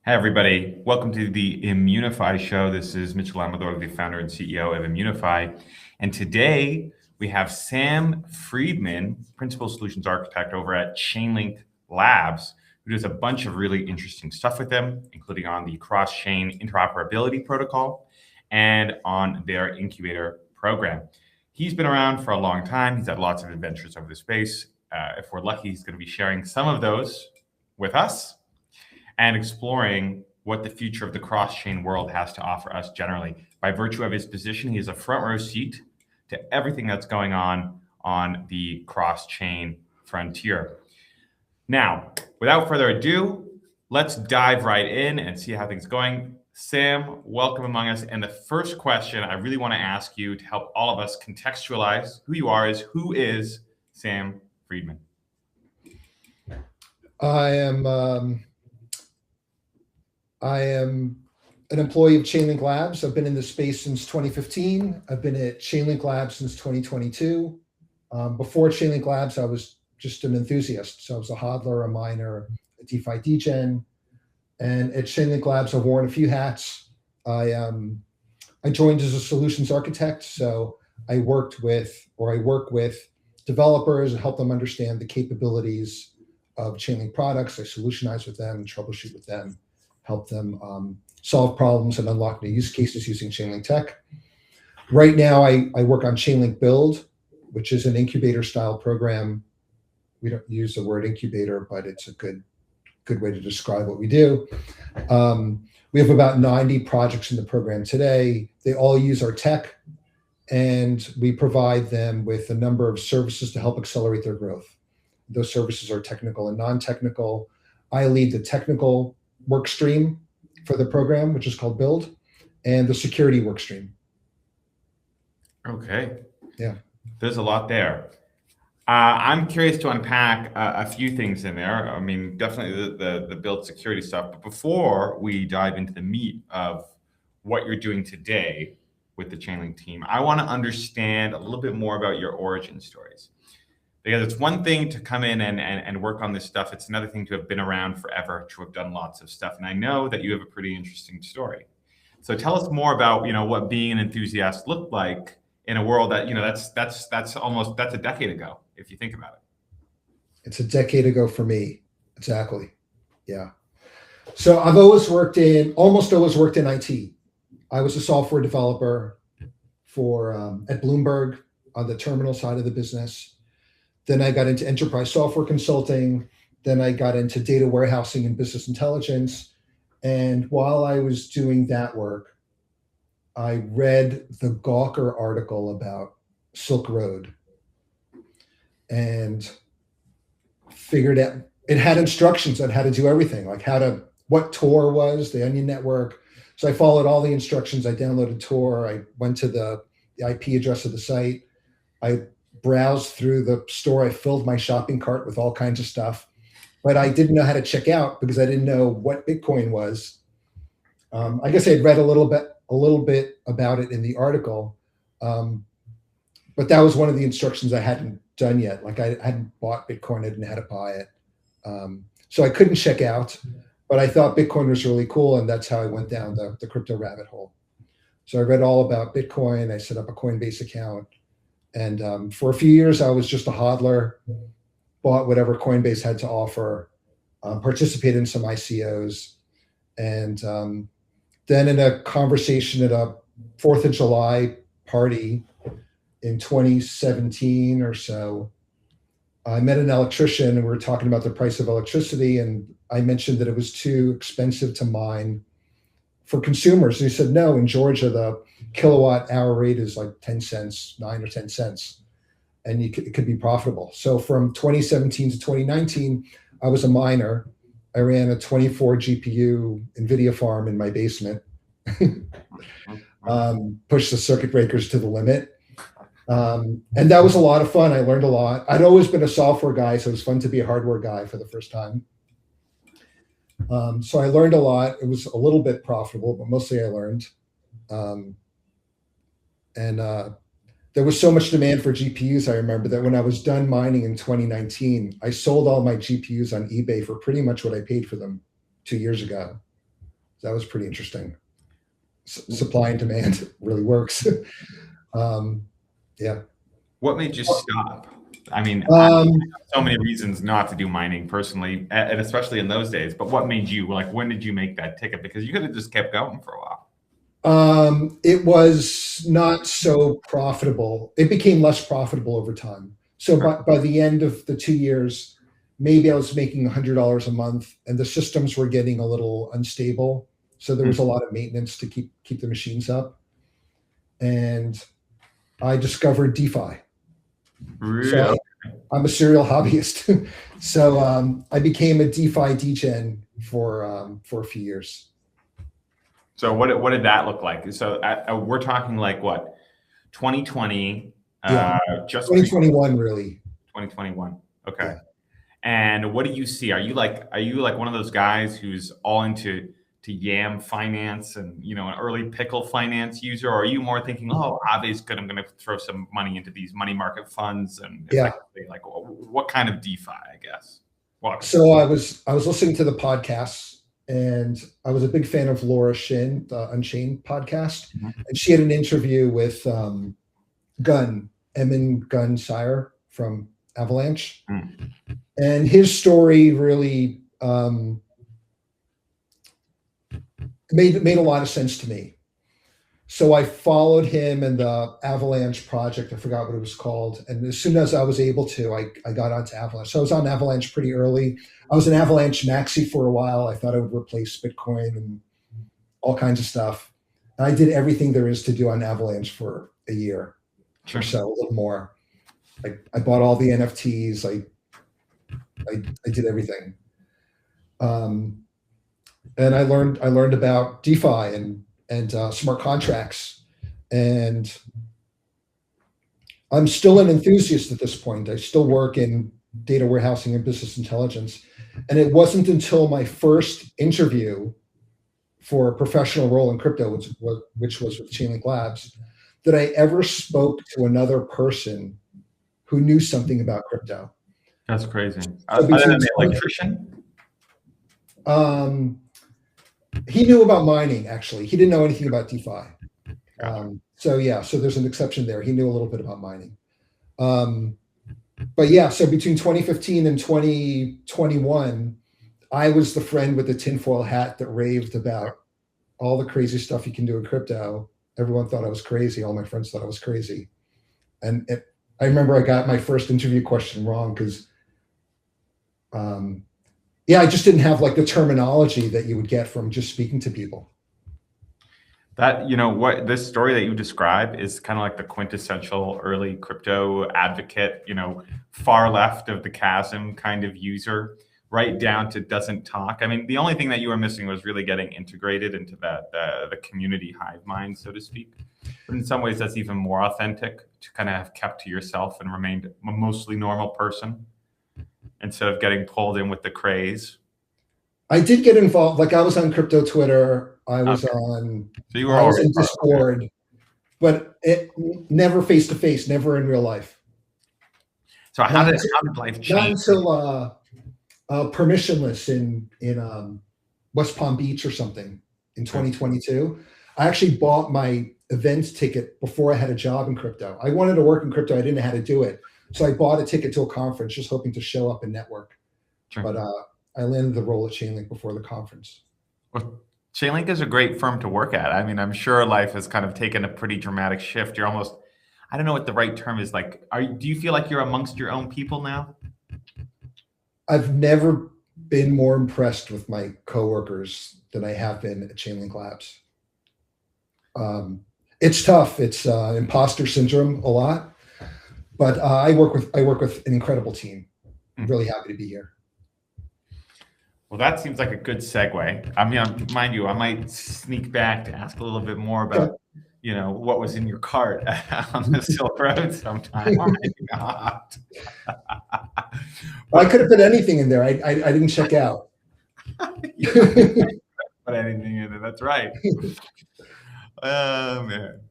Hi, everybody. Welcome to the Immunefi Show. This is Mitchell Amador, the founder and CEO of Immunefi. And today we have Sam Friedman, Principal Solutions Architect over at Chainlink Labs, who does a bunch of really interesting stuff with them, including on the cross-chain interoperability protocol and on their incubator program. He's been around for a long time. He's had lots of adventures over the space. If we're lucky, he's going to be sharing some of those with us and exploring what the future of the cross-chain world has to offer us generally. By virtue of his position, he has a front row seat to everything that's going on the cross-chain frontier. Now, without further ado, let's dive right in and see how things are going. Sam, welcome among us. And the first question I really want to ask you to help all of us contextualize who you are is, who is Sam Friedman? I am an employee of Chainlink Labs. I've been in this space since 2015. I've been at Chainlink Labs since 2022. Before Chainlink Labs, I was just an enthusiast. So I was a hodler, a miner, a DeFi degen. And at Chainlink Labs, I've worn a few hats. I joined as a solutions architect. So I work with developers and help them understand the capabilities of Chainlink products. I solutionize with them, troubleshoot with them, help them solve problems and unlock new use cases using Chainlink tech. Right now, I work on Chainlink Build, which is an incubator style program. We don't use the word incubator, but it's a good way to describe what we do. We have about 90 projects in the program today. They all use our tech, and we provide them with a number of services to help accelerate their growth. Those services are technical and non-technical. I lead the technical work stream for the program, which is called Build, and the security work stream. Okay. Yeah. There's a lot there. I'm curious to unpack a few things in there. I mean, definitely the build security stuff. But before we dive into the meat of what you're doing today with the Chainlink team, I want to understand a little bit more about your origin stories. Because it's one thing to come in and work on this stuff. It's another thing to have been around forever, to have done lots of stuff. And I know that you have a pretty interesting story. So tell us more about, what being an enthusiast looked like in a world that, that's a decade ago, if you think about it. It's a decade ago for me. Exactly. Yeah. So I've almost always worked in IT. I was a software developer at Bloomberg on the terminal side of the business. Then I got into enterprise software consulting. Then I got into data warehousing and business intelligence. And while I was doing that work, I read the Gawker article about Silk Road and figured out it had instructions on how to do everything, like what Tor was, the Onion network. So I followed all the instructions. I downloaded Tor. I went to the IP address of the site. I browsed through the store. I filled my shopping cart with all kinds of stuff, but I didn't know how to check out because I didn't know what Bitcoin was. I guess I had read a little bit about it in the article, but that was one of the instructions I hadn't done yet. Like I hadn't bought Bitcoin. I didn't know how to buy it. So I couldn't check out, but I thought Bitcoin was really cool. And that's how I went down the crypto rabbit hole. So I read all about Bitcoin. I set up a Coinbase account. And for a few years, I was just a hodler, bought whatever Coinbase had to offer, participated in some ICOs. And then in a conversation at a 4th of July party in 2017 or so, I met an electrician and we were talking about the price of electricity. And I mentioned that it was too expensive to mine for consumers. And he said, no, in Georgia, the kilowatt hour rate is like 10 cents, 9 or 10 cents. And it could be profitable. So from 2017 to 2019, I was a miner. I ran a 24 GPU NVIDIA farm in my basement, pushed the circuit breakers to the limit. And that was a lot of fun. I learned a lot. I'd always been a software guy, so it was fun to be a hardware guy for the first time. So I learned a lot. It was a little bit profitable, but mostly I learned. There was so much demand for GPUs, I remember, that when I was done mining in 2019, I sold all my GPUs on eBay for pretty much what I paid for them 2 years ago. That was pretty interesting. Supply and demand really works. Yeah. What made you stop? I mean, so many reasons not to do mining personally, and especially in those days. But what made you, like, when did you make that ticket? Because you could have just kept going for a while. It was not so profitable. It became less profitable over time. So by the end of the 2 years, maybe I was making $100 a month, and the systems were getting a little unstable. So there was a lot of maintenance to keep the machines up. And I discovered DeFi. Really? So I'm a serial hobbyist. So I became a DeFi degen for a few years. So what did that look like? So we're talking like what, 2020? Just 2021, really. 2021. Okay. Yeah. And what do you see? Are you like one of those guys who's all into Yam finance and, you know, an early pickle finance user? Or are you more thinking, oh, Aave's good, I'm going to throw some money into these money market funds? And like what kind of DeFi, I guess? So I was listening to the podcasts, and I was a big fan of Laura Shin, the Unchained podcast. And she had an interview with Emin Gunn Sire from Avalanche. And his story really made a lot of sense to me. So I followed him and the Avalanche project. I forgot what it was called. And as soon as I was able to, I got onto Avalanche. So I was on Avalanche pretty early. I was an Avalanche maxi for a while. I thought I would replace Bitcoin and all kinds of stuff. And I did everything there is to do on Avalanche for a year or so, a little more. I bought all the NFTs. I did everything. And I learned about DeFi and smart contracts. And I'm still an enthusiast at this point. I still work in data warehousing and business intelligence. And it wasn't until my first interview for a professional role in crypto, which was with Chainlink Labs, that I ever spoke to another person who knew something about crypto. That's crazy. Other than the electrician? He knew about mining, actually. He didn't know anything about DeFi. So there's an exception there. He knew a little bit about mining. But yeah, so between 2015 and 2021, I was the friend with the tinfoil hat that raved about all the crazy stuff you can do in crypto. Everyone thought I was crazy. All my friends thought I was crazy. And I remember I got my first interview question wrong because I just didn't have like the terminology that you would get from just speaking to people. That, you know, what this story that you describe is kind of like the quintessential early crypto advocate, you know, far left of the chasm kind of user, right down to doesn't talk. I mean, the only thing that you were missing was really getting integrated into the community hive mind, so to speak. But in some ways, that's even more authentic to kind of have kept to yourself and remained a mostly normal person instead of getting pulled in with the craze. I did get involved. Like I was on crypto Twitter. I was on. So you were I was in Discord, but it never face to face, never in real life. So how did life change? Not until permissionless in West Palm Beach or something in 2022. I actually bought my event ticket before I had a job in crypto. I wanted to work in crypto. I didn't know how to do it. So I bought a ticket to a conference just hoping to show up and network. Sure. But I landed the role at Chainlink before the conference. Well, Chainlink is a great firm to work at. I mean, I'm sure life has kind of taken a pretty dramatic shift. You're almost, I don't know what the right term is. Like, do you feel like you're amongst your own people now? I've never been more impressed with my coworkers than I have been at Chainlink Labs. It's tough. It's imposter syndrome a lot, but I work with an incredible team. I'm really happy to be here. Well, that seems like a good segue. I mean, mind you, I might sneak back to ask a little bit more about, you know, what was in your cart on the Silk Road sometime, or maybe not. I could have put anything in there. I didn't check out. Put anything in it. That's right. Oh, man.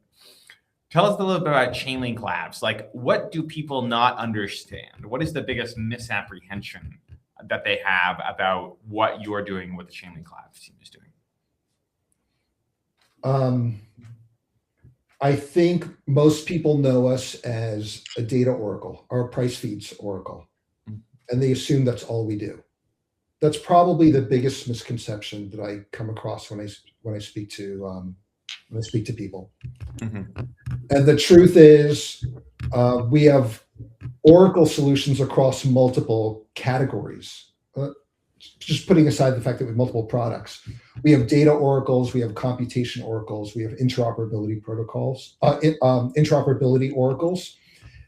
Tell us a little bit about Chainlink Labs. Like, what do people not understand? What is the biggest misapprehension that they have about what you're doing, what the Chainlink Labs team is doing? Um, I think most people know us as a data oracle or a price feeds oracle, and they assume that's all we do. That's probably the biggest misconception that I come across when I speak to people. Mm-hmm. And the truth is, we have Oracle solutions across multiple categories. Just putting aside the fact that we have multiple products, we have data oracles, we have computation oracles, we have interoperability protocols, interoperability oracles,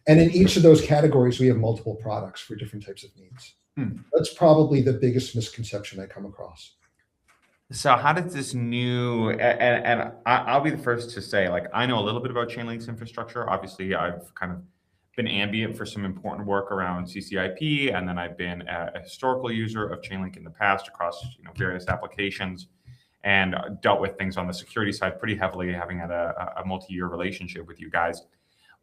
and in each of those categories, we have multiple products for different types of needs. That's probably the biggest misconception I come across. So how did this new, and I'll be the first to say, like, I know a little bit about Chainlink's infrastructure. Obviously, I've kind of been ambient for some important work around CCIP, and then I've been a historical user of Chainlink in the past across various applications, and dealt with things on the security side pretty heavily, having had a multi-year relationship with you guys.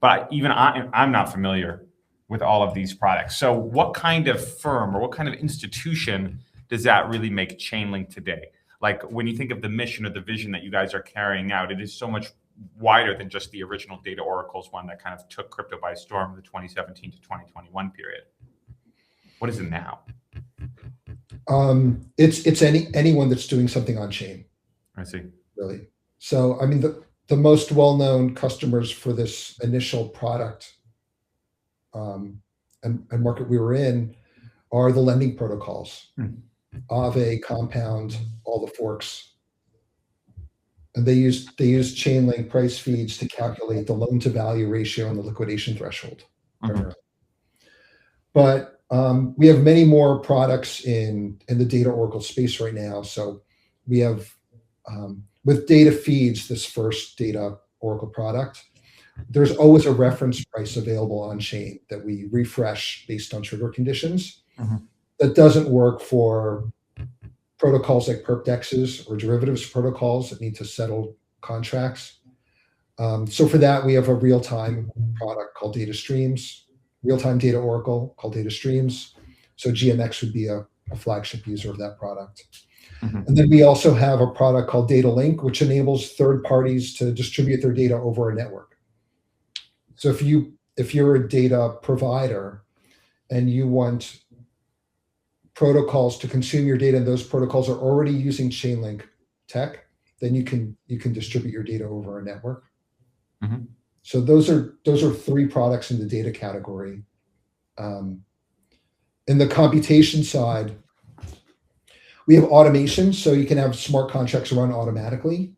But even I'm not familiar with all of these products. So what kind of firm or what kind of institution does that really make Chainlink today? Like when you think of the mission or the vision that you guys are carrying out, it is so much wider than just the original data oracles one that kind of took crypto by storm in the 2017 to 2021 period. What is it now? It's anyone that's doing something on chain. I see. Really. So I mean the most well-known customers for this initial product and market we were in are the lending protocols. Aave, Compound, all the forks. And they use Chainlink price feeds to calculate the loan to value ratio and the liquidation threshold. But we have many more products in the data oracle space right now. So we have with data feeds, this first data oracle product, there's always a reference price available on chain that we refresh based on trigger conditions. That doesn't work for protocols like perp dexes or derivatives protocols that need to settle contracts. So for that, we have a real-time product called Data Streams, real-time data oracle called Data Streams. So GMX would be a flagship user of that product. And then we also have a product called Data Link, which enables third parties to distribute their data over a network. So if you're a data provider and you want protocols to consume your data, and those protocols are already using Chainlink tech, then you can distribute your data over a network. So those are three products in the data category. In the computation side, we have automation, so you can have smart contracts run automatically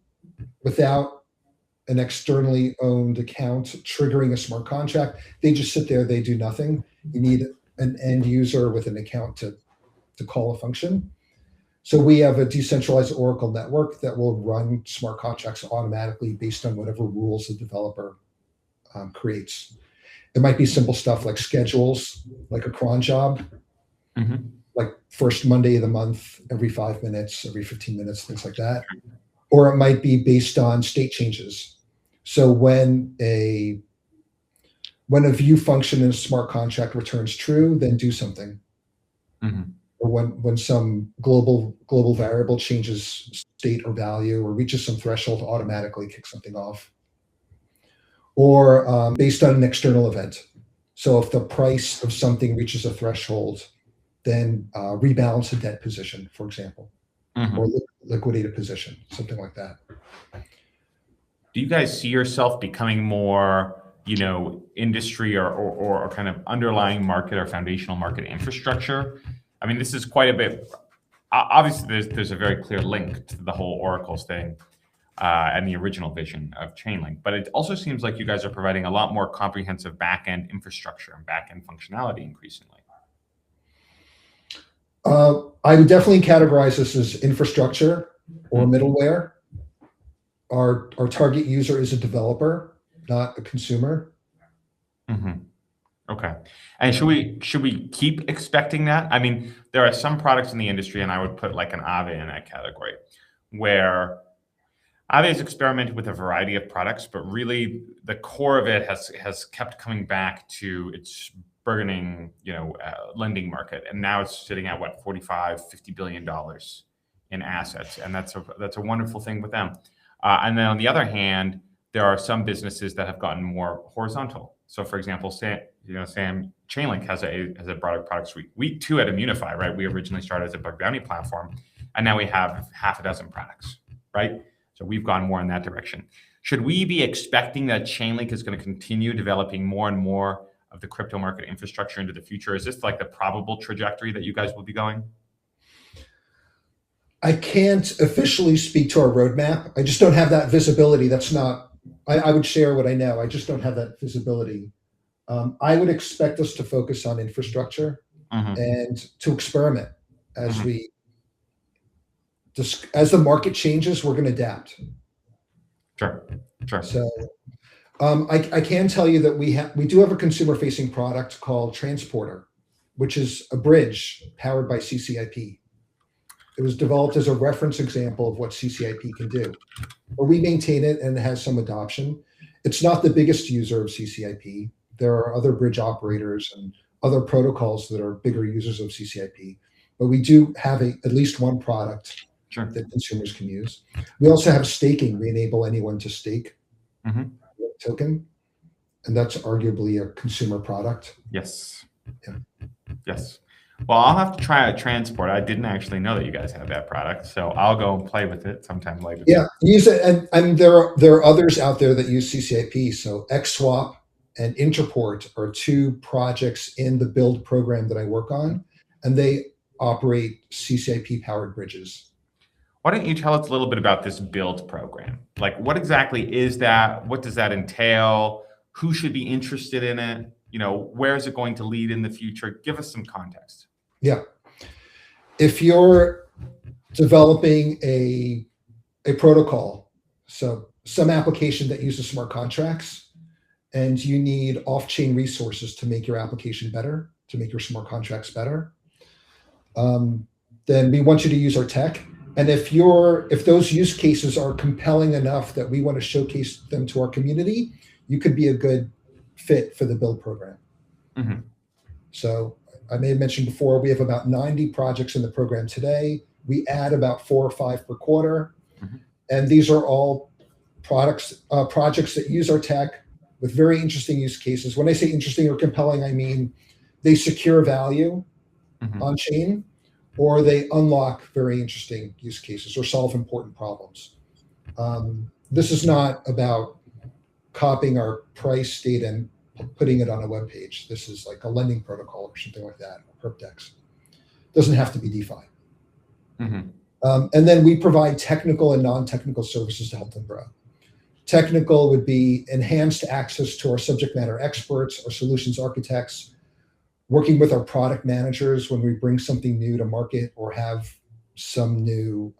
without an externally owned account triggering a smart contract. They just sit there, they do nothing. You need an end user with an account to call a function. So we have a decentralized Oracle network that will run smart contracts automatically based on whatever rules the developer creates. It might be simple stuff like schedules, like a cron job, like first Monday of the month, every 5 minutes, every 15 minutes, things like that. Or it might be based on state changes. So when a view function in a smart contract returns true, then do something. Or when some global variable changes state or value or reaches some threshold, automatically kick something off. Or based on an external event. So if the price of something reaches a threshold, then rebalance a debt position, for example, or liquidate a position, something like that. Do you guys see yourself becoming more, industry or kind of underlying market or foundational market infrastructure? I mean, this is quite a bit. Obviously, there's a very clear link to the whole Oracles thing and the original vision of Chainlink, but it also seems like you guys are providing a lot more comprehensive back-end infrastructure and back-end functionality increasingly. I would definitely categorize this as infrastructure or middleware. Our target user is a developer, not a consumer. Okay. And should we keep expecting that? I mean, there are some products in the industry, and I would put like an Aave in that category, where Aave has experimented with a variety of products, but really the core of it has kept coming back to its burgeoning, lending market, and now it's sitting at what, $45-50 billion in assets, and that's a wonderful thing with them. And then on the other hand, there are some businesses that have gotten more horizontal. So, for example, Sam Chainlink has a broader product suite. We too at Immunefi, right? We originally started as a bug bounty platform, and now we have half a dozen products, right? So we've gone more in that direction. Should we be expecting that Chainlink is going to continue developing more and more of the crypto market infrastructure into the future? Is this like the probable trajectory that you guys will be going? I can't officially speak to our roadmap. I just don't have that visibility. That's not, I would share what I know. I just don't have that visibility. I would expect us to focus on infrastructure and to experiment as as the market changes, we're going to adapt. Sure. So I can tell you that we do have a consumer-facing product called Transporter, which is a bridge powered by CCIP. It was developed as a reference example of what CCIP can do. But we maintain it and it has some adoption. It's not the biggest user of CCIP. There are other bridge operators and other protocols that are bigger users of CCIP. But we do have at least one product that consumers can use. We also have staking. We enable anyone to stake a token. And that's arguably a consumer product. Yes. Yeah. Yes. Well, I'll have to try a Transport. I didn't actually know that you guys had that product, so I'll go and play with it sometime later. Yeah, use it, and there are others out there that use CCIP. So XSwap and Interport are two projects in the build program that I work on, and they operate CCIP powered bridges. Why don't you tell us a little bit about this build program? Like, what exactly is that? What does that entail? Who should be interested in it? Where is it going to lead in the future? Give us some context. Yeah. If you're developing a protocol, so some application that uses smart contracts, and you need off-chain resources to make your application better, to make your smart contracts better, then we want you to use our tech. And if those use cases are compelling enough that we want to showcase them to our community, you could be a good fit for the build program. So I may have mentioned before, we have about 90 projects in the program today. We add about 4 or 5 per quarter. And these are all projects that use our tech with very interesting use cases. When I say interesting or compelling, I mean they secure value on chain, or they unlock very interesting use cases or solve important problems. This is not about copying our price data and putting it on a web page. This is like a lending protocol or something like that, or perpdex. Doesn't have to be DeFi. And then we provide technical and non-technical services to help them grow. Technical would be enhanced access to our subject matter experts or solutions architects, working with our product managers when we bring something new to market or have some new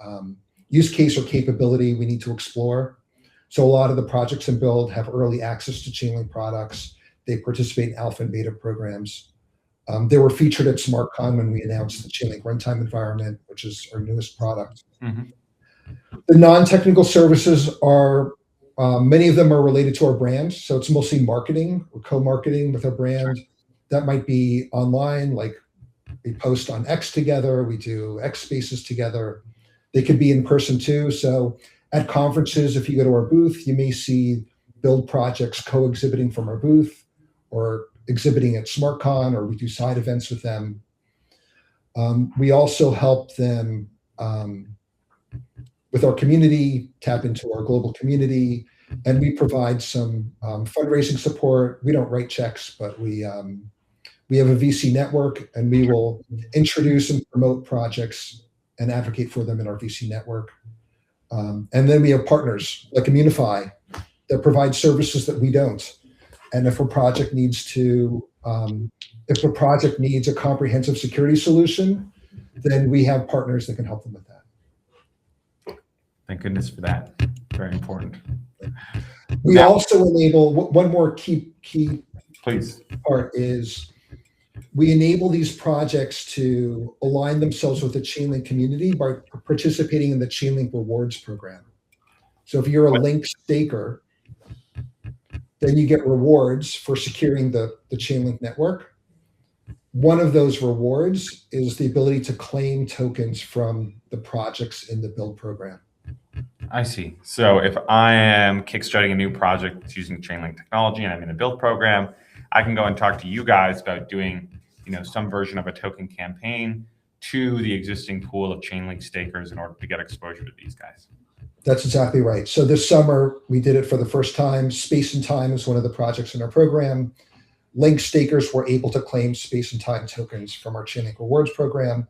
use case or capability we need to explore. So a lot of the projects in build have early access to Chainlink products. They participate in alpha and beta programs. They were featured at SmartCon when we announced the Chainlink runtime environment, which is our newest product. The non-technical services are, many of them are related to our brand. So it's mostly marketing or co-marketing with our brand. That might be online, like we post on X together, we do X spaces together. They could be in person too. So at conferences, if you go to our booth, you may see build projects co-exhibiting from our booth or exhibiting at SmartCon, or we do side events with them. We also help them with our community, tap into our global community, and we provide some fundraising support. We don't write checks, but we have a VC network, and we will introduce and promote projects and advocate for them in our VC network. And then we have partners like Immunefi that provide services that we don't. And if a project needs a comprehensive security solution, then we have partners that can help them with that. Thank goodness for that. Very important. We also enable, one more key Please. part is we enable these projects to align themselves with the Chainlink community by participating in the Chainlink rewards program. So if you're a Link staker, then you get rewards for securing the Chainlink network. One of those rewards is the ability to claim tokens from the projects in the build program. I see. So if I am kickstarting a new project that's using Chainlink technology and I'm in a build program, I can go and talk to you guys about doing, some version of a token campaign to the existing pool of Chainlink stakers in order to get exposure to these guys. That's exactly right. So this summer we did it for the first time. Space and Time is one of the projects in our program. Link stakers were able to claim Space and Time tokens from our Chainlink Rewards program.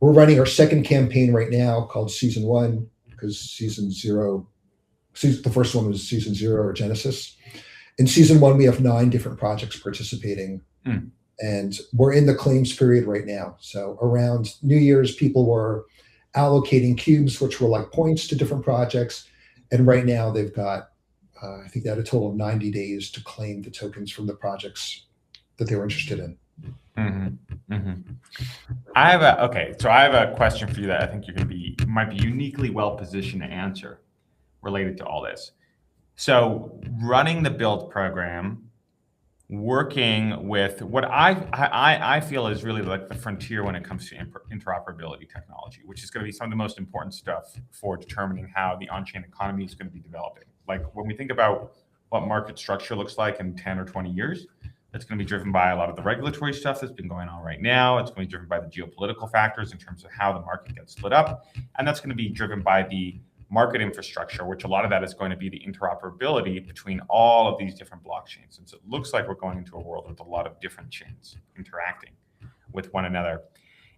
We're running our second campaign right now called Season 1, because the first one was Season 0 or Genesis. In Season 1, we have 9 different projects participating. And we're in the claims period right now. So around New Year's, people were allocating cubes, which were like points, to different projects. And right now they've got, I think they had a total of 90 days to claim the tokens from the projects that they were interested in. I have a question for you that I think might be uniquely well positioned to answer related to all this. So running the build program, working with what I feel is really like the frontier when it comes to interoperability technology, which is going to be some of the most important stuff for determining how the on-chain economy is going to be developing. Like when we think about what market structure looks like in 10 or 20 years, that's going to be driven by a lot of the regulatory stuff that's been going on right now. It's going to be driven by the geopolitical factors in terms of how the market gets split up. And that's going to be driven by the market infrastructure, which a lot of that is going to be the interoperability between all of these different blockchains. And so it looks like we're going into a world with a lot of different chains interacting with one another.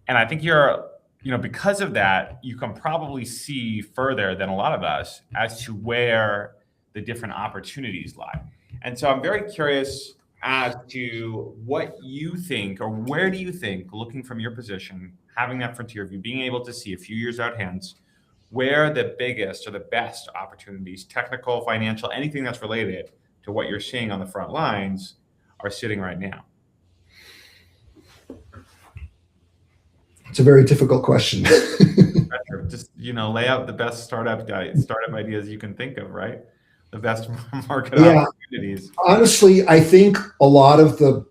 And I think because of that, you can probably see further than a lot of us as to where the different opportunities lie. And so I'm very curious as to what you think, or where do you think, looking from your position, having that frontier view, being able to see a few years out hence, where the biggest or the best opportunities, technical, financial, anything that's related to what you're seeing on the front lines, are sitting right now? It's a very difficult question. Just lay out the best startup ideas you can think of, right? The best market opportunities. Honestly, I think a lot of the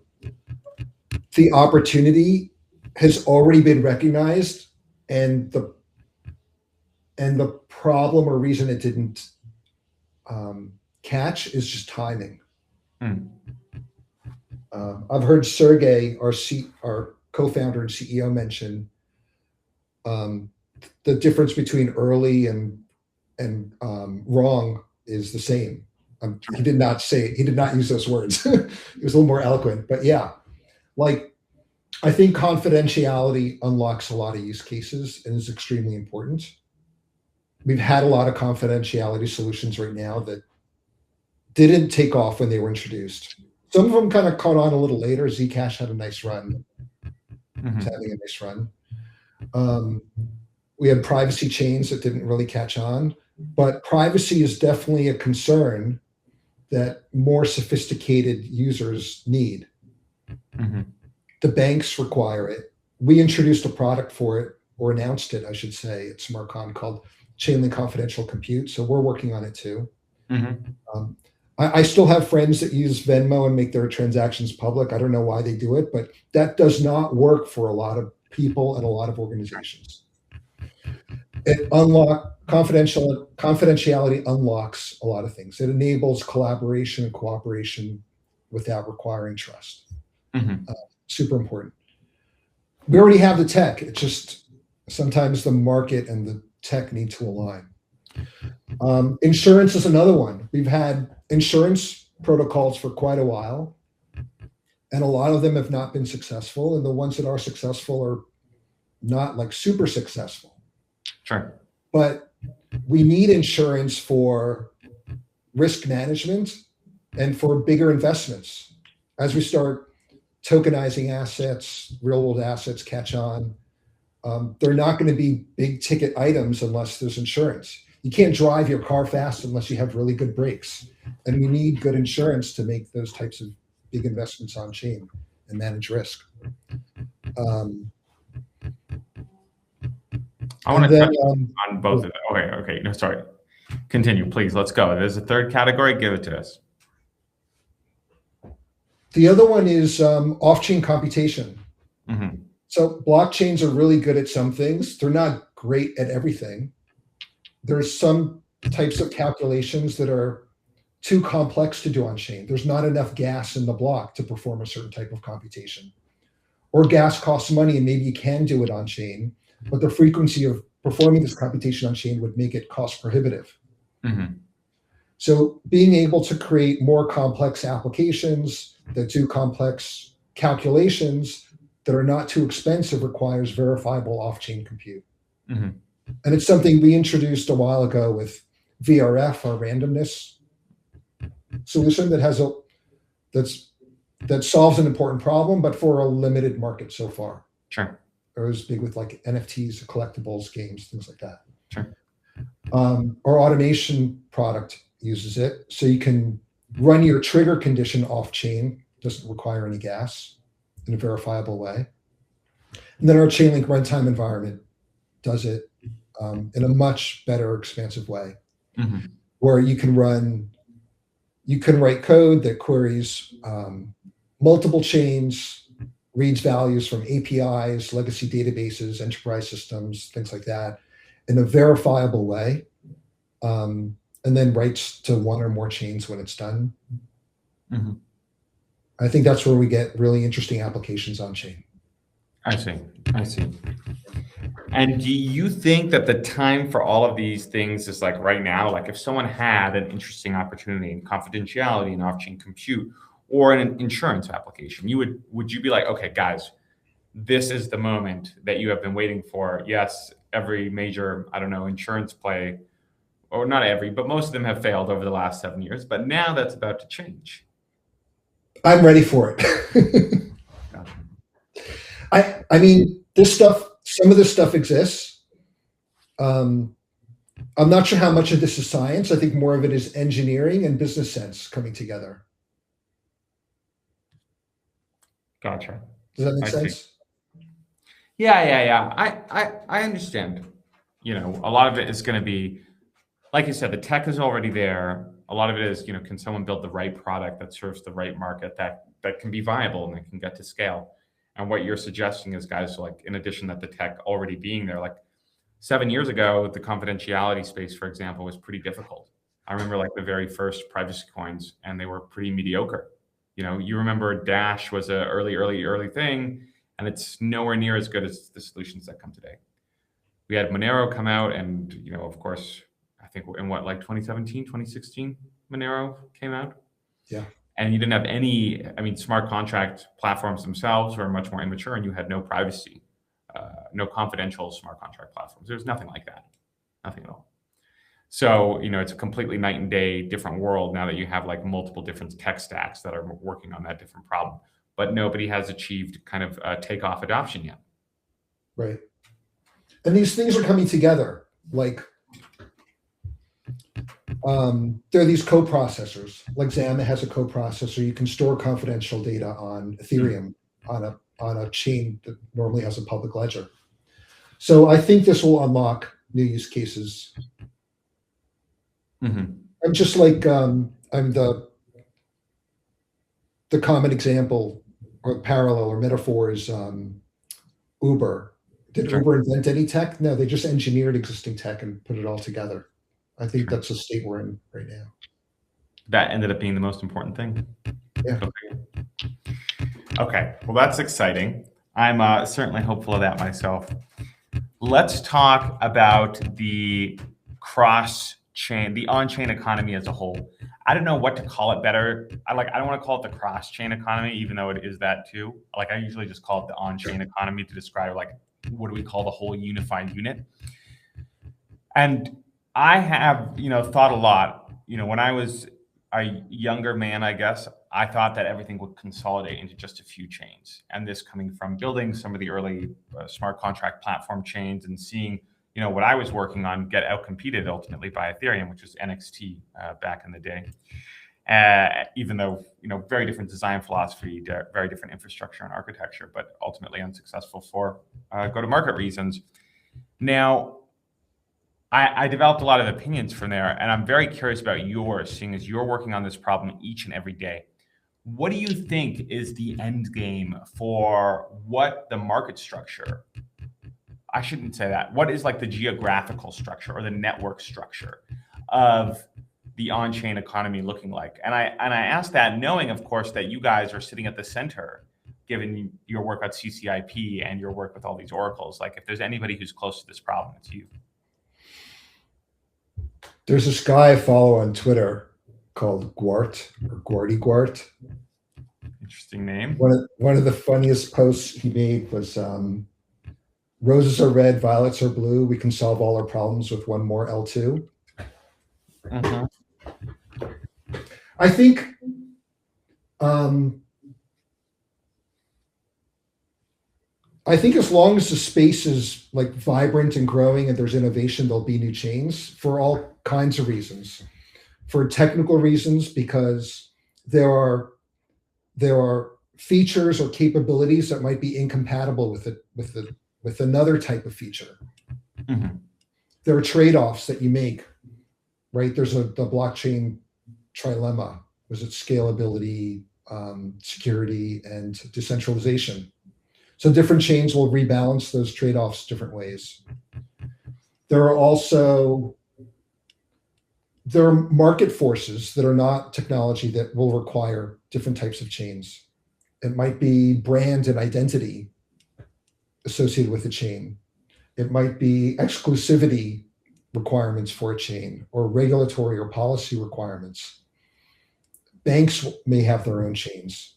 opportunity has already been recognized, and the problem or reason it didn't catch is just timing. I've heard Sergey, our co-founder and CEO, mention the difference between early and wrong is the same. He did not use those words. He was a little more eloquent, but yeah, I think confidentiality unlocks a lot of use cases and is extremely important. We've had a lot of confidentiality solutions right now that didn't take off when they were introduced. Some of them kind of caught on a little later. Zcash had a nice run. It's having a nice run. We had privacy chains that didn't really catch on, but privacy is definitely a concern that more sophisticated users need. The banks require it. We introduced a product for it, or announced it, I should say, at SmartCon, called Chainlink Confidential Compute. So we're working on it too. I still have friends that use Venmo and make their transactions public. I don't know why they do it, but that does not work for a lot of people and a lot of organizations. Confidentiality unlocks a lot of things. It enables collaboration and cooperation without requiring trust. Super important. We already have the tech. It's just sometimes the market and the tech need to align. Insurance is another one. We've had insurance protocols for quite a while, and a lot of them have not been successful, and the ones that are successful are not super successful. Sure. But we need insurance for risk management and for bigger investments. As we start tokenizing assets, real world assets catch on, they're not going to be big ticket items unless there's insurance. You can't drive your car fast unless you have really good brakes. And we need good insurance to make those types of big investments on chain and manage risk. I want to touch on both of them. Okay. No, sorry. Continue, please. Let's go. There's a third category. Give it to us. The other one is off-chain computation. So blockchains are really good at some things. They're not great at everything. There's some types of calculations that are too complex to do on chain. There's not enough gas in the block to perform a certain type of computation. Or gas costs money and maybe you can do it on chain, but the frequency of performing this computation on chain would make it cost prohibitive. Mm-hmm. So being able to create more complex applications that do complex calculations that are not too expensive requires verifiable off-chain compute. Mm-hmm. And it's something we introduced a while ago with VRF, our randomness solution that solves an important problem, but for a limited market so far. Sure. It was big with like NFTs, collectibles, games, things like that. Sure. Our automation product uses it, so you can run your trigger condition off chain, doesn't require any gas in a verifiable way. And then our Chainlink runtime environment does it in a much better, expansive way, Mm-hmm. where you can write code that queries multiple chains, reads values from APIs, legacy databases, enterprise systems, things like that, in a verifiable way, and then writes to one or more chains when it's done. Mm-hmm. I think that's where we get really interesting applications on chain. I see. And do you think that the time for all of these things is like right now? Like if someone had an interesting opportunity in confidentiality and off-chain compute or an insurance application, would you be like, okay, guys, this is the moment that you have been waiting for? Yes, every major, I don't know, insurance play, or not every, but most of them have failed over the last 7 years, but now that's about to change. I'm ready for it. Gotcha. I mean, some of this stuff exists. I'm not sure how much of this is science. I think more of it is engineering and business sense coming together. Gotcha. Does that make sense? Yeah. I understand. You know, a lot of it is going to be, like you said, the tech is already there. A lot of it is, you know, can someone build the right product that serves the right market that can be viable and that can get to scale? And what you're suggesting is, guys, like in addition that the tech already being there, like 7 years ago, the confidentiality space, for example, was pretty difficult. I remember like the very first privacy coins, and they were pretty mediocre. You know, you remember Dash was a early thing, and it's nowhere near as good as the solutions that come today. We had Monero come out, and, you know, of course, I think in what, like 2017, 2016, Monero came out. Yeah. And you didn't have any, I mean, smart contract platforms themselves were much more immature, and you had no privacy, no confidential smart contract platforms. There's nothing like that, nothing at all. So, you know, it's a completely night and day different world now that you have like multiple different tech stacks that are working on that different problem, but nobody has achieved kind of takeoff adoption yet. Right. And these things are coming together. Like, there are these co-processors, like Zama has a co-processor. You can store confidential data on Ethereum on a chain that normally has a public ledger. So I think this will unlock new use cases. Mm-hmm. I'm just like, I'm the common example or parallel or metaphor is Uber. Did Sure. Uber invent any tech? No, they just engineered existing tech and put it all together. I think that's the state we're in right now. That ended up being the most important thing. Yeah. Okay. Well, that's exciting. I'm certainly hopeful of that myself. Let's talk about the cross-chain, the on-chain economy as a whole. I don't know what to call it better. I don't want to call it the cross-chain economy, even though it is that too. Like I usually just call it the on-chain economy to describe like what do we call the whole unified unit. And I have, you know, thought a lot, you know, when I was a younger man, I guess, I thought that everything would consolidate into just a few chains. And this coming from building some of the early smart contract platform chains and seeing, you know, what I was working on get outcompeted ultimately by Ethereum, which was NXT back in the day. Even though, you know, very different design philosophy, very different infrastructure and architecture, but ultimately unsuccessful for go-to-market reasons. Now, I developed a lot of opinions from there, and I'm very curious about yours, seeing as you're working on this problem each and every day. What do you think is the end game for what the market structure? I shouldn't say that. What is like the geographical structure or the network structure of the on-chain economy looking like? And I ask that knowing, of course, that you guys are sitting at the center, given your work at CCIP and your work with all these oracles. Like, if there's anybody who's close to this problem, it's you. There's this guy I follow on Twitter called Gwart, or Gwarty Gwart. Interesting name. One of the funniest posts he made was, roses are red, violets are blue. We can solve all our problems with one more L2. Mm-hmm. I think as long as the space is like vibrant and growing and there's innovation, there'll be new chains for all kinds of reasons. For technical reasons, because there are features or capabilities that might be incompatible with another type of feature. Mm-hmm. There are trade-offs that you make, right? There's the blockchain trilemma. Was it scalability, security, and decentralization? So different chains will rebalance those trade-offs different ways. There are market forces that are not technology that will require different types of chains. It might be brand and identity associated with a chain. It might be exclusivity requirements for a chain, or regulatory or policy requirements. Banks may have their own chains,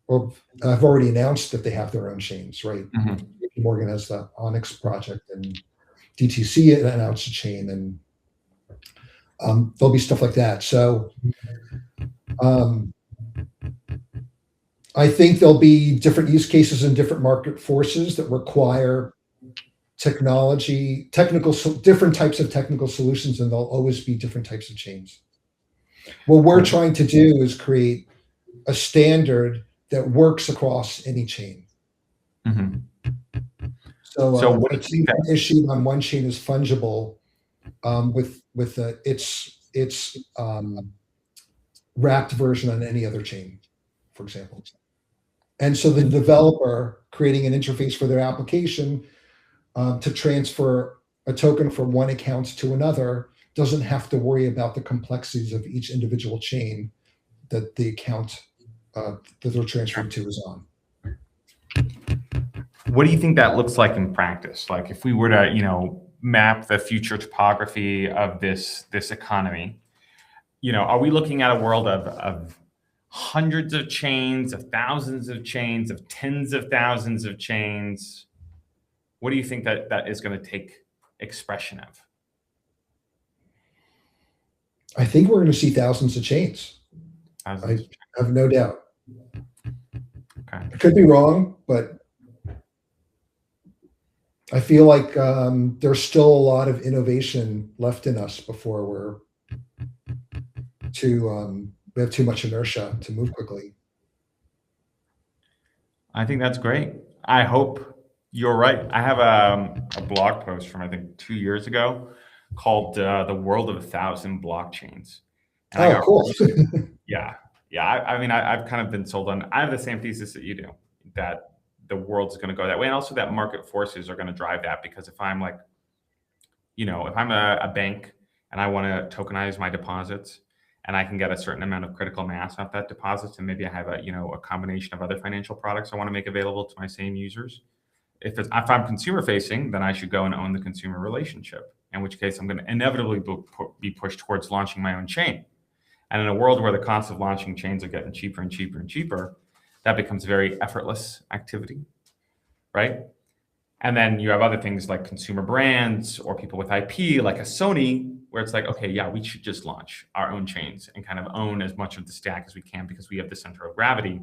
or I've already announced that they have their own chains, right? Mm-hmm. JP Morgan has the Onyx project, and DTC announced a chain, and there'll be stuff like that. So I think there'll be different use cases and different market forces that require different types of technical solutions, and there'll always be different types of chains. What we're trying to do is create a standard that works across any chain. Mm-hmm. So what a chain issued on one chain is fungible with its wrapped version on any other chain, for example. And so the developer creating an interface for their application to transfer a token from one account to another doesn't have to worry about the complexities of each individual chain that the account that they're transferred to is on. What do you think that looks like in practice? Like, if we were to, map the future topography of this economy, are we looking at a world of hundreds of chains, of thousands of chains, of tens of thousands of chains? What do you think that is going to take expression of? I think we're going to see thousands of chains. I have no doubt. Okay. I could be wrong, but I feel like there's still a lot of innovation left in us before we have too much inertia to move quickly. I think that's great. I hope you're right. I have a blog post from, I think, 2 years ago called "The World of 1,000 Blockchains." And cool. Yeah. I mean, I've kind of been sold on. I have the same thesis that you do, that the world's going to go that way, and also that market forces are going to drive that. Because if I'm like, if I'm a bank and I want to tokenize my deposits, and I can get a certain amount of critical mass off that deposits, and maybe I have a combination of other financial products I want to make available to my same users. If I'm consumer facing, then I should go and own the consumer relationship, in which case I'm going to inevitably be pushed towards launching my own chain. And in a world where the cost of launching chains are getting cheaper and cheaper and cheaper, that becomes very effortless activity, right? And then you have other things like consumer brands or people with IP, like a Sony, where it's like, okay, yeah, we should just launch our own chains and kind of own as much of the stack as we can, because we have the center of gravity,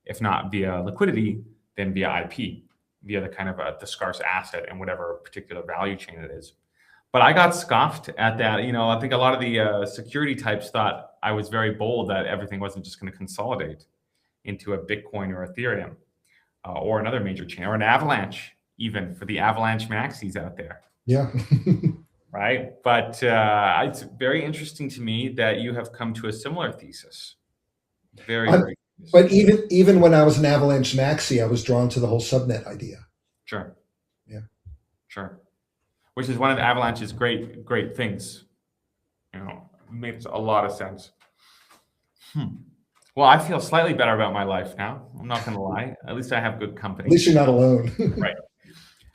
if not via liquidity, then via IP, via the kind of the scarce asset and whatever particular value chain it is. But I got scoffed at that. I think a lot of the security types thought I was very bold that everything wasn't just going to consolidate into a Bitcoin or Ethereum or another major chain, or an Avalanche, even for the Avalanche maxis out there. Yeah. Right. But it's very interesting to me that you have come to a similar thesis. Very. But even when I was an Avalanche maxi, I was drawn to the whole subnet idea. Sure. Yeah. Sure. Which is one of the Avalanche's great things. Makes a lot of sense. Well, I feel slightly better about my life now. I'm not going to lie. At least I have good company. At least you're not alone. Right.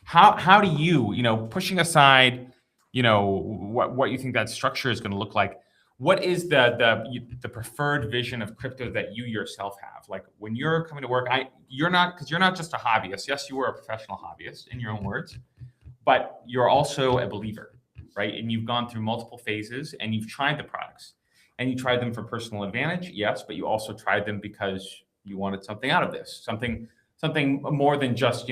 How do you, pushing aside, what you think that structure is going to look like, what is the preferred vision of crypto that you yourself have? Like when you're coming to work, you're not just a hobbyist. Yes, you are a professional hobbyist in your own words, but you're also a believer, right? And you've gone through multiple phases and you've tried the products and you tried them for personal advantage. Yes, but you also tried them because you wanted something out of this, something more than just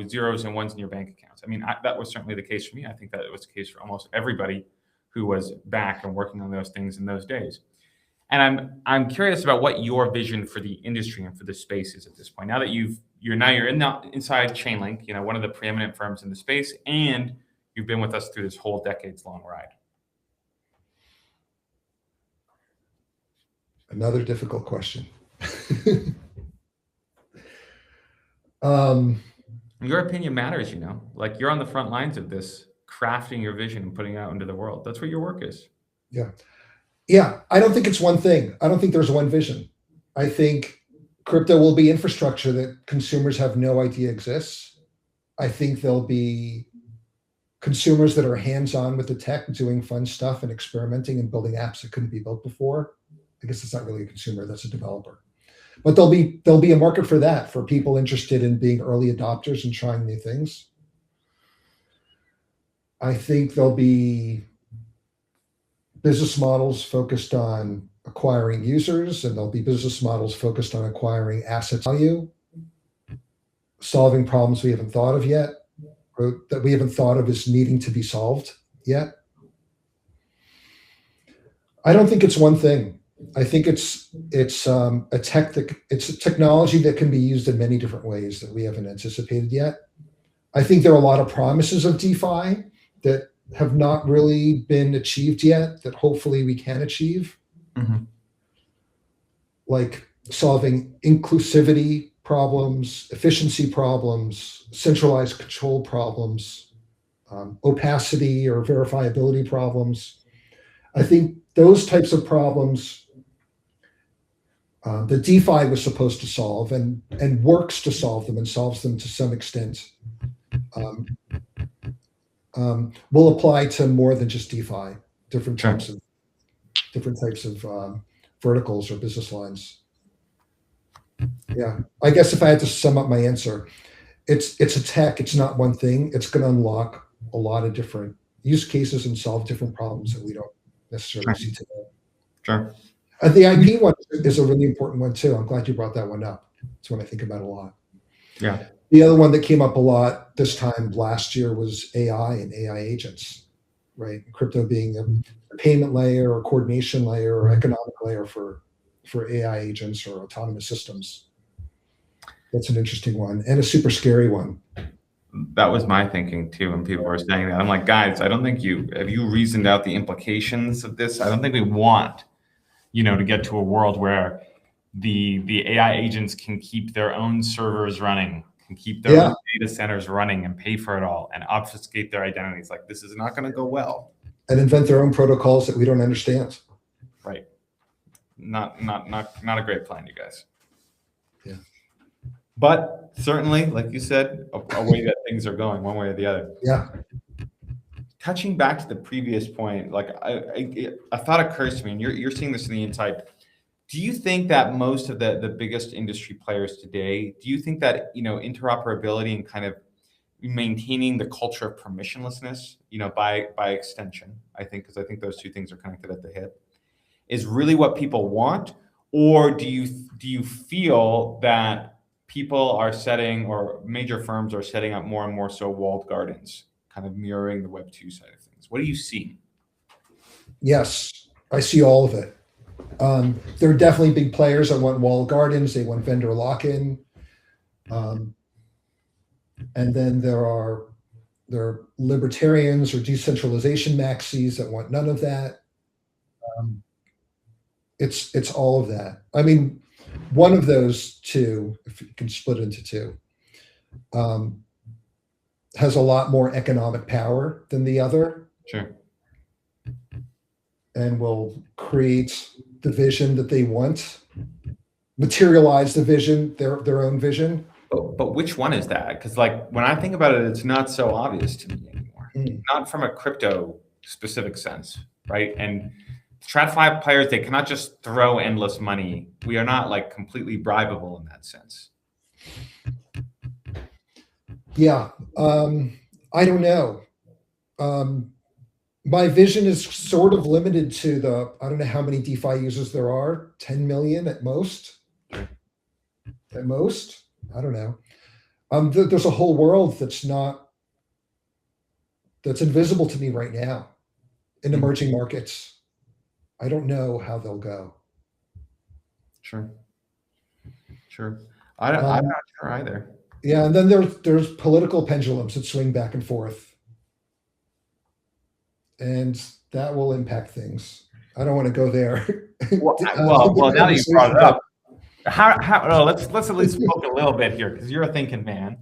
zeros and ones in your bank accounts. I mean, that was certainly the case for me. I think that it was the case for almost everybody who was back and working on those things in those days. And I'm curious about what your vision for the industry and for the space is at this point. Now that you're inside Chainlink, one of the preeminent firms in the space, and you've been with us through this whole decades-long ride. Another difficult question. Your opinion matters, like you're on the front lines of this, crafting your vision and putting it out into the world. That's what your work is. Yeah. I don't think it's one thing. I don't think there's one vision. I think crypto will be infrastructure that consumers have no idea exists. I think there'll be consumers that are hands-on with the tech, doing fun stuff and experimenting and building apps that couldn't be built before. I guess it's not really a consumer, that's a developer. But there'll be a market for that, for people interested in being early adopters and trying new things. I think there'll be business models focused on acquiring users, and there'll be business models focused on acquiring asset value, solving problems we haven't thought of yet, or that we haven't thought of as needing to be solved yet. I don't think it's one thing. I think it's a technology that can be used in many different ways that we haven't anticipated yet. I think there are a lot of promises of DeFi that have not really been achieved yet that hopefully we can achieve. Mm-hmm. Like solving inclusivity problems, efficiency problems, centralized control problems, opacity or verifiability problems. I think those types of problems that DeFi was supposed to solve and works to solve them and solves them to some extent will apply to more than just DeFi, different types of verticals or business lines. Yeah, I guess if I had to sum up my answer, it's a tech. It's not one thing. It's going to unlock a lot of different use cases and solve different problems that we don't necessarily see today. Sure. The IP one is a really important one too. I'm glad you brought that one up. It's one I think about a lot. Yeah. The other one that came up a lot this time last year was AI and AI agents, right? Crypto being a payment layer or coordination layer or economic layer for AI agents or autonomous systems. That's an interesting one and a super scary one. That was my thinking too when people were saying that. I'm like, guys, I don't think have you reasoned out the implications of this? I don't think we want, to get to a world where the AI agents can keep their own servers running, can keep their own data centers running and pay for it all and obfuscate their identities. Like, this is not going to go well. And invent their own protocols that we don't understand. Right. Not a great plan, you guys. Yeah. But certainly, like you said, a way that things are going, one way or the other. Yeah. Touching back to the previous point, like a thought occurs to me, and you're seeing this in the inside. Do you think that most of the biggest industry players today, do you think that interoperability and kind of maintaining the culture of permissionlessness, by extension, because I think those two things are connected at the hip, is really what people want? Or do you feel that people are setting, or major firms are setting up more and more so walled gardens, kind of mirroring the Web2 side of things? What do you see? Yes, I see all of it. There are definitely big players that want walled gardens. They want vendor lock-in. And then there are libertarians or decentralization maxis that want none of that. It's all of that. I mean, one of those two, if you can split it into two, has a lot more economic power than the other. Sure. and will create the vision that they want, materialize the vision, their own vision. But which one is that? Because like when I think about it, it's not so obvious to me anymore. Not from a crypto specific sense, right? And TradFi players, they cannot just throw endless money. We are not like completely bribable in that sense. Yeah, I don't know. My vision is sort of limited to I don't know how many DeFi users there are, 10 million at most. At most, I don't know. There's a whole world that's invisible to me right now in emerging markets. I don't know how they'll go. Sure. I'm not sure either. Yeah, and then there's political pendulums that swing back and forth, and that will impact things. I don't want to go there. Well, now that you brought it up, let's at least poke a little bit here, because you're a thinking man.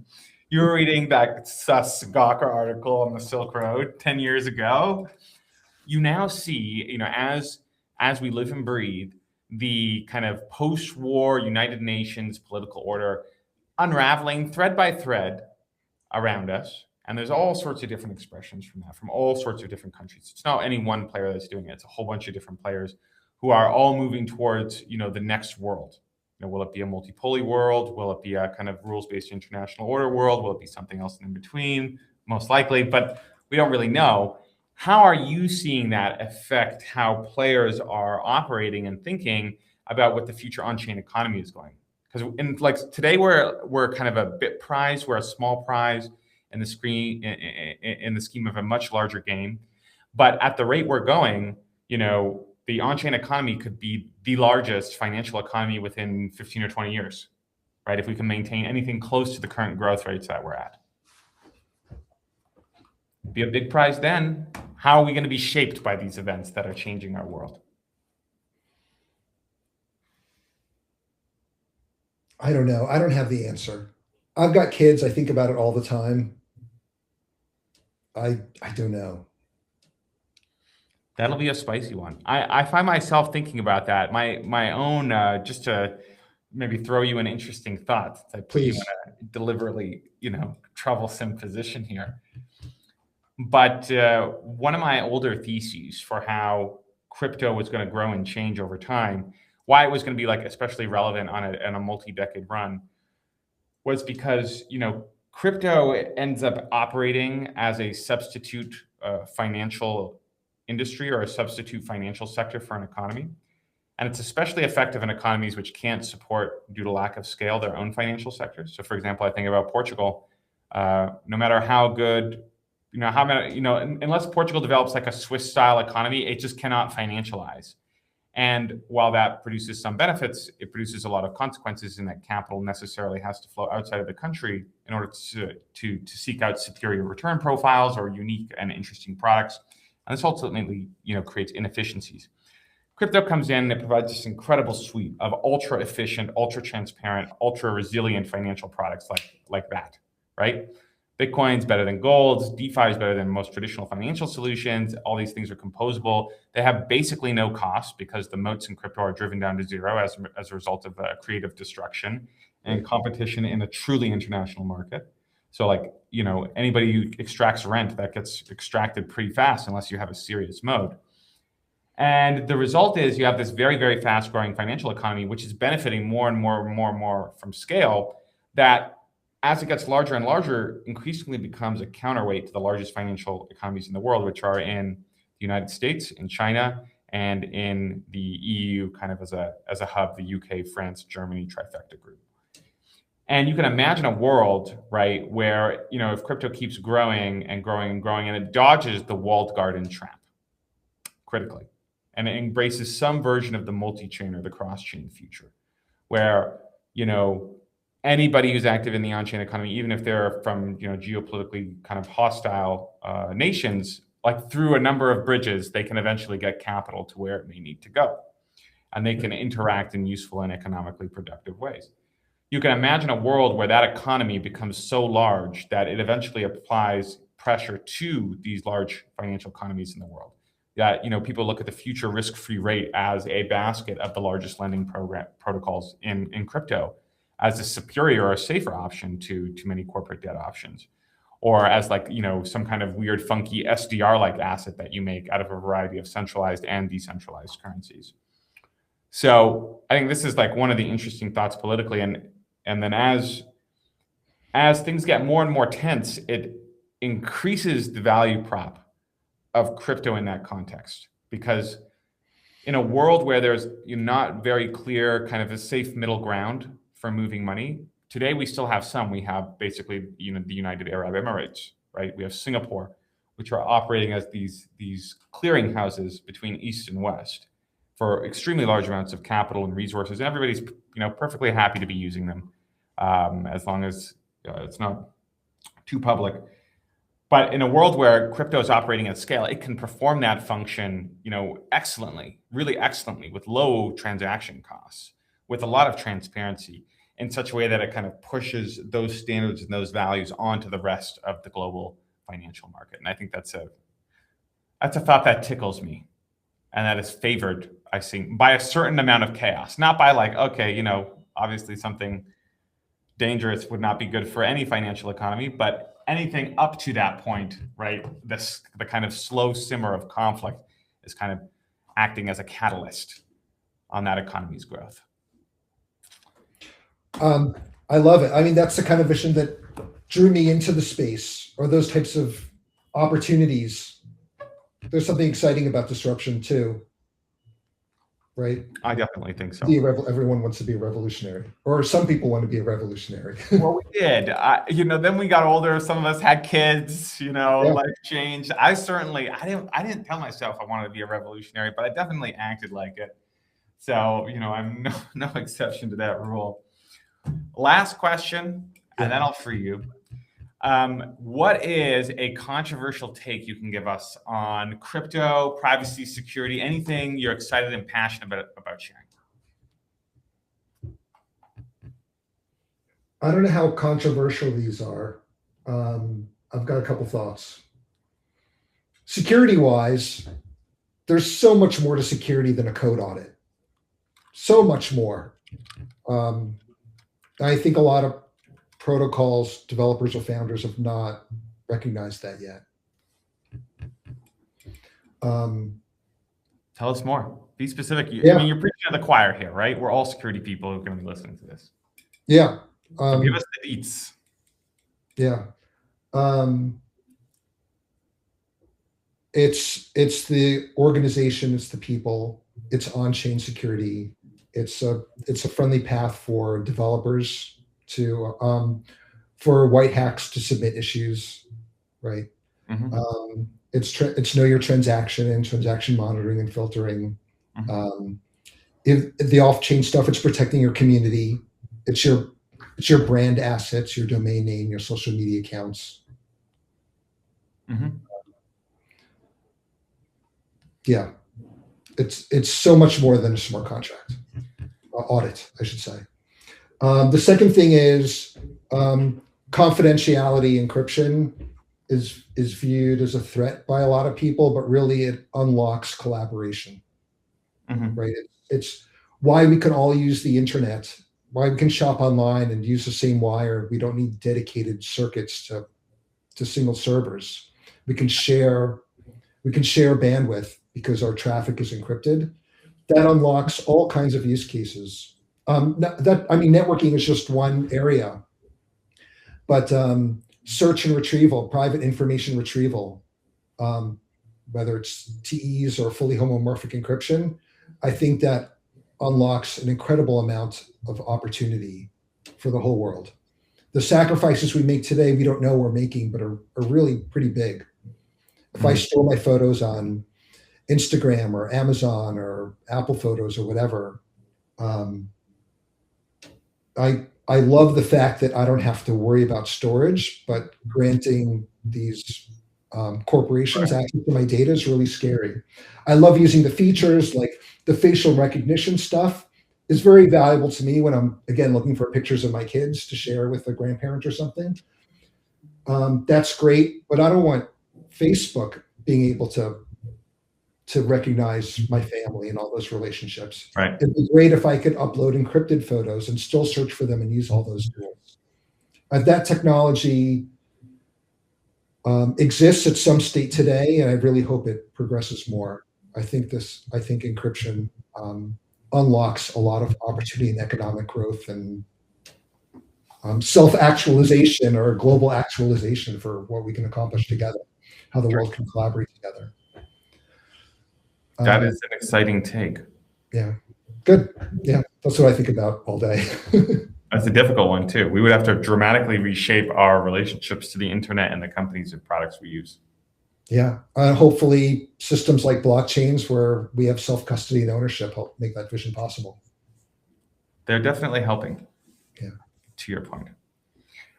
You were reading that sus Gawker article on the Silk Road 10 years ago. You now see, as we live and breathe, the kind of post-war United Nations political order unraveling thread by thread around us. And there's all sorts of different expressions from that, from all sorts of different countries. It's not any one player that's doing it. It's a whole bunch of different players who are all moving towards, the next world. Will it be a multipolar world? Will it be a kind of rules-based international order world? Will it be something else in between? Most likely, but we don't really know. How are you seeing that affect how players are operating and thinking about what the future on-chain economy is going? Because today we're kind of a bit prize, we're a small prize in the scheme of a much larger game. But at the rate we're going, the on-chain economy could be the largest financial economy within 15 or 20 years, right? If we can maintain anything close to the current growth rates that we're at. Be a big prize then. How are we going to be shaped by these events that are changing our world? I don't know. I don't have the answer. I've got kids. I think about it all the time. I don't know. That'll be a spicy one. I find myself thinking about that. My own, just to maybe throw you an interesting thought. I put you in a deliberately, troublesome position here. But one of my older theses for how crypto was going to grow and change over time, why it was going to be especially relevant on a multi-decade run, was because crypto ends up operating as a substitute financial industry or a substitute financial sector for an economy. And it's especially effective in economies which can't support, due to lack of scale, their own financial sectors. So for example, I think about Portugal. No matter how good, unless Portugal develops a Swiss style economy, it just cannot financialize. And while that produces some benefits, it produces a lot of consequences in that capital necessarily has to flow outside of the country in order to seek out superior return profiles or unique and interesting products. And this ultimately, creates inefficiencies. Crypto comes in and it provides this incredible suite of ultra efficient, ultra transparent, ultra resilient financial products like that, right? Bitcoin's better than gold, DeFi is better than most traditional financial solutions. All these things are composable. They have basically no cost because the moats in crypto are driven down to zero as a result of creative destruction and competition in a truly international market. So anybody who extracts rent, that gets extracted pretty fast unless you have a serious mode. And the result is you have this very, very fast growing financial economy, which is benefiting more and more from scale, that as it gets larger and larger, increasingly becomes a counterweight to the largest financial economies in the world, which are in the United States, in China, and in the EU, kind of as a hub, the UK, France, Germany trifecta group. And you can imagine a world, right, where if crypto keeps growing and growing and growing, and it dodges the walled garden trap critically, and it embraces some version of the multi-chain or the cross-chain future, where anybody who's active in the on-chain economy, even if they're from geopolitically kind of hostile nations, through a number of bridges, they can eventually get capital to where it may need to go, and they can interact in useful and economically productive ways. You can imagine a world where that economy becomes so large that it eventually applies pressure to these large financial economies in the world. that, people look at the future risk-free rate as a basket of the largest lending protocols in crypto as a superior or a safer option to many corporate debt options, or as some kind of weird, funky SDR-like asset that you make out of a variety of centralized and decentralized currencies. So I think this is one of the interesting thoughts politically, and then as things get more and more tense, it increases the value prop of crypto in that context, because in a world where there's not very clear kind of a safe middle ground for moving money, today we still have some. We have basically the United Arab Emirates, right? We have Singapore, which are operating as these clearing houses between East and West for extremely large amounts of capital and resources, and everybody's perfectly happy to be using them as long as it's not too public. But in a world where crypto is operating at scale, it can perform that function, excellently, really excellently, with low transaction costs, with a lot of transparency, in such a way that it kind of pushes those standards and those values onto the rest of the global financial market. And I think that's a thought that tickles me, and that is favored, I think, by a certain amount of chaos, not by obviously something dangerous would not be good for any financial economy, but anything up to that point, right? The kind of slow simmer of conflict is kind of acting as a catalyst on that economy's growth. I love it. I mean, that's the kind of vision that drew me into the space, or those types of opportunities. There's something exciting about disruption too, right? I definitely think so. Everyone wants to be a revolutionary, or some people want to be a revolutionary. Well, we did. Then we got older. Some of us had kids. Life changed. I didn't tell myself I wanted to be a revolutionary, but I definitely acted like it. So I'm no exception to that rule. Last question, and then I'll free you. What is a controversial take you can give us on crypto, privacy, security, anything you're excited and passionate about sharing? I don't know how controversial these are. I've got a couple thoughts. Security-wise, there's so much more to security than a code audit. So much more. I think a lot of protocols, developers or founders have not recognized that yet. Tell us more. Be specific. Yeah. I mean, you're preaching to the choir here, right? We're all security people who are going to be listening to this. Yeah. So give us the deets. Yeah. It's the organization, it's the people, it's on-chain security. It's a friendly path for developers to for white hats to submit issues, right? Mm-hmm. It's know your transaction and transaction monitoring and filtering. Mm-hmm. If the off-chain stuff, it's protecting your community. It's your brand assets, your domain name, your social media accounts. Mm-hmm. Yeah, it's so much more than a smart contract audit, I should say. The second thing is confidentiality encryption is viewed as a threat by a lot of people, but really it unlocks collaboration. Mm-hmm. Right? It's why we can all use the internet, why we can shop online and use the same wire. We don't need dedicated circuits to single servers. We can share bandwidth because our traffic is encrypted. That unlocks all kinds of use cases. Networking is just one area, but search and retrieval, private information retrieval, whether it's TEs or fully homomorphic encryption, I think that unlocks an incredible amount of opportunity for the whole world. The sacrifices we make today, we don't know we're making, but are really pretty big. If I store my photos on Instagram or Amazon or Apple Photos or whatever, I love the fact that I don't have to worry about storage, but granting these corporations access to my data is really scary. I love using the features, like the facial recognition stuff is very valuable to me when I'm, again, looking for pictures of my kids to share with a grandparent or something. That's great, but I don't want Facebook being able to to recognize my family and all those relationships. Right. It'd be great if I could upload encrypted photos and still search for them and use all those tools. That technology exists at some state today, and I really hope it progresses more. I think encryption unlocks a lot of opportunity and economic growth and self-actualization or global actualization for what we can accomplish together, how the world can collaborate together. That is an exciting take. Yeah, good. Yeah, that's what I think about all day. That's a difficult one too. We would have to dramatically reshape our relationships to the internet and the companies and products we use. Yeah, hopefully systems like blockchains where we have self-custody and ownership help make that vision possible. They're definitely helping. Yeah. To your point.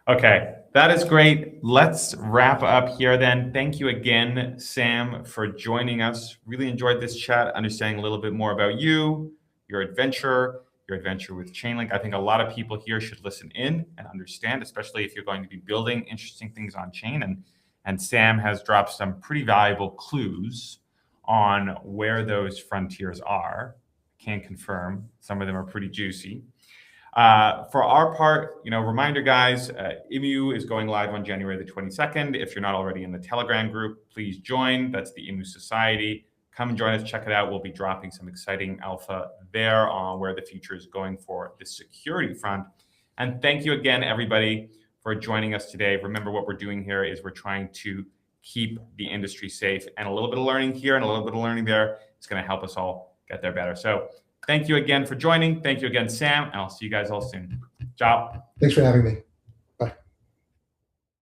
Okay, that is great. Let's wrap up here then. Thank you again, Sam, for joining us. Really enjoyed this chat, understanding a little bit more about you, your adventure with Chainlink. I think a lot of people here should listen in and understand, especially if you're going to be building interesting things on chain. And Sam has dropped some pretty valuable clues on where those frontiers are. Can confirm some of them are pretty juicy. For our part, reminder, guys, IMU is going live on January the 22nd. If you're not already in the Telegram group, please join. That's the IMU Society. Come and join us. Check it out. We'll be dropping some exciting alpha there on where the future is going for the security front. And thank you again, everybody, for joining us today. Remember, what we're doing here is we're trying to keep the industry safe, and a little bit of learning here and a little bit of learning there. It's going to help us all get there better. So thank you again for joining. Thank you again, Sam, and I'll see you guys all soon. Ciao. Thanks for having me.